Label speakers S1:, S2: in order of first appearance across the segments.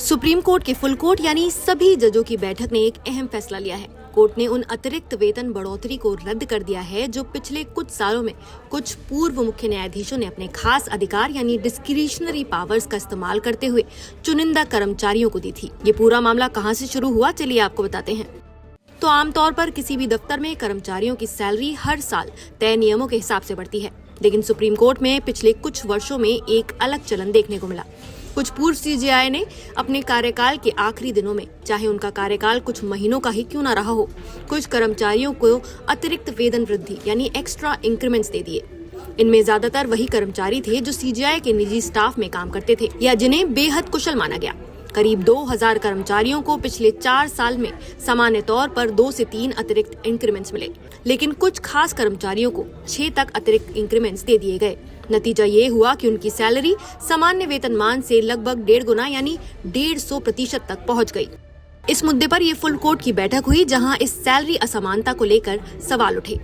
S1: Supreme court के full court यानी सभी जजों की बैठक ने एक अहम फैसला लिया है। कोर्ट ने उन अतिरिक्त वेतन बढ़ोतरी को रद्द कर दिया है जो पिछले कुछ सालों में कुछ पूर्व मुख्य न्यायाधीशों ने अपने खास अधिकार यानी डिस्क्रिशनरी पावर्स का इस्तेमाल करते हुए चुनिंदा कर्मचारियों को दी थी। ये पूरा मामला कहां से शुरू हुआ, चलिए आपको बताते हैं। तो आमतौर पर किसी भी दफ्तर में कर्मचारियों की सैलरी हर साल तय नियमों के हिसाब से बढ़ती है, लेकिन सुप्रीम कोर्ट में पिछले कुछ वर्षों में एक अलग चलन देखने को मिला। कुछ पूर्व सीजेआई ने अपने कार्यकाल के आखिरी दिनों में, चाहे उनका कार्यकाल कुछ महीनों का ही क्यों न रहा हो, कुछ कर्मचारियों को अतिरिक्त वेतन वृद्धि यानी एक्स्ट्रा इंक्रीमेंट्स दे दिए। इनमें ज्यादातर वही कर्मचारी थे जो सीजेआई के निजी स्टाफ में काम करते थे या जिन्हें बेहद कुशल माना गया। करीब 2000 कर्मचारियों को पिछले 4 साल में सामान्य तौर पर 2 से 3 अतिरिक्त इंक्रीमेंट्स मिले, लेकिन कुछ खास कर्मचारियों को 6 तक अतिरिक्त इंक्रीमेंट्स दे दिए गए। नतीजा ये हुआ कि उनकी सैलरी सामान्य वेतनमान से लगभग 1.5 गुना यानी 150% तक पहुंच गई। इस मुद्दे पर ये फुल कोर्ट की बैठक हुई, जहां इस सैलरी असमानता को लेकर सवाल उठे।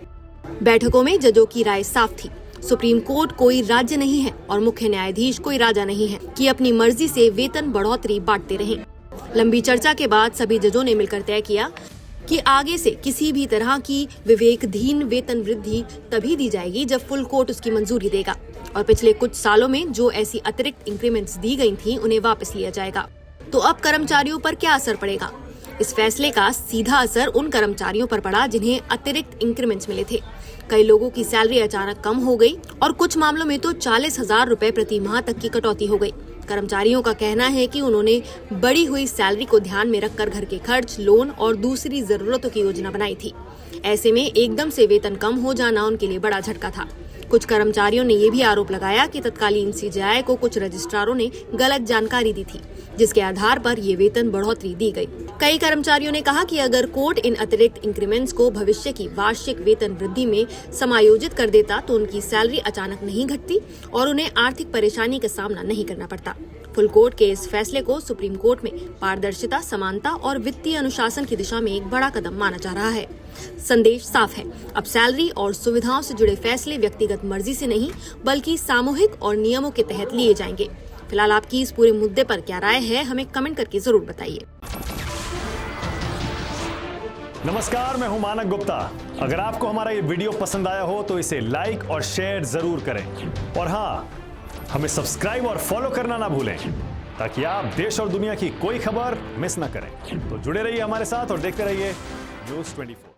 S1: बैठकों में जजों की राय साफ थी। सुप्रीम कोर्ट कोई राज्य नहीं है और मुख्य न्यायाधीश कोई राजा नहीं है कि अपनी मर्जी से वेतन बढ़ोतरी बांटते रहें। लंबी चर्चा के बाद सभी जजों ने मिलकर तय किया कि आगे से किसी भी तरह की विवेकधीन वेतन वृद्धि तभी दी जाएगी जब फुल कोर्ट उसकी मंजूरी देगा, और पिछले कुछ सालों में जो ऐसी अतिरिक्त इंक्रीमेंट्स दी गई थी उन्हें वापस लिया जाएगा। तो अब कर्मचारियों पर क्या असर पड़ेगा? इस फैसले का सीधा असर उन कर्मचारियों पर पड़ा जिन्हें अतिरिक्त इंक्रीमेंट्स मिले थे। कई लोगों की सैलरी अचानक कम हो गई और कुछ मामलों में तो 40,000 रुपए प्रति माह तक की कटौती हो गई। कर्मचारियों का कहना है कि उन्होंने बढ़ी हुई सैलरी को ध्यान में रखकर घर के खर्च, लोन और दूसरी जरूरतों की योजना बनाई थी। ऐसे में एकदम से वेतन कम हो जाना उनके लिए बड़ा झटका था। कुछ कर्मचारियों ने ये भी आरोप लगाया कि तत्कालीन सीजेआई को कुछ रजिस्ट्रारों ने गलत जानकारी दी थी, जिसके आधार पर ये वेतन बढ़ोतरी दी गई। कई कर्मचारियों ने कहा कि अगर कोर्ट इन अतिरिक्त इंक्रीमेंट्स को भविष्य की वार्षिक वेतन वृद्धि में समायोजित कर देता तो उनकी सैलरी अचानक नहीं घटती और उन्हें आर्थिक परेशानी का सामना नहीं करना पड़ता। फुल कोर्ट के इस फैसले को सुप्रीम कोर्ट में पारदर्शिता, समानता और वित्तीय अनुशासन की दिशा में एक बड़ा कदम माना जा रहा है। संदेश साफ है, अब सैलरी और सुविधाओं से जुड़े फैसले व्यक्तिगत मर्जी से नहीं बल्कि सामूहिक और नियमों के तहत लिए जाएंगे। फिलहाल आपकी इस पूरे मुद्दे पर क्या राय है, हमें कमेंट करके जरूर बताइए।
S2: नमस्कार, मैं हूं मानक गुप्ता। अगर आपको हमारा ये वीडियो पसंद आया हो तो इसे लाइक और शेयर जरूर करें, और हाँ, हमें सब्सक्राइब और फॉलो करना ना भूलें ताकि आप देश और दुनिया की कोई खबर मिस ना करें। तो जुड़े रहिए हमारे साथ और देखते रहिए News 24।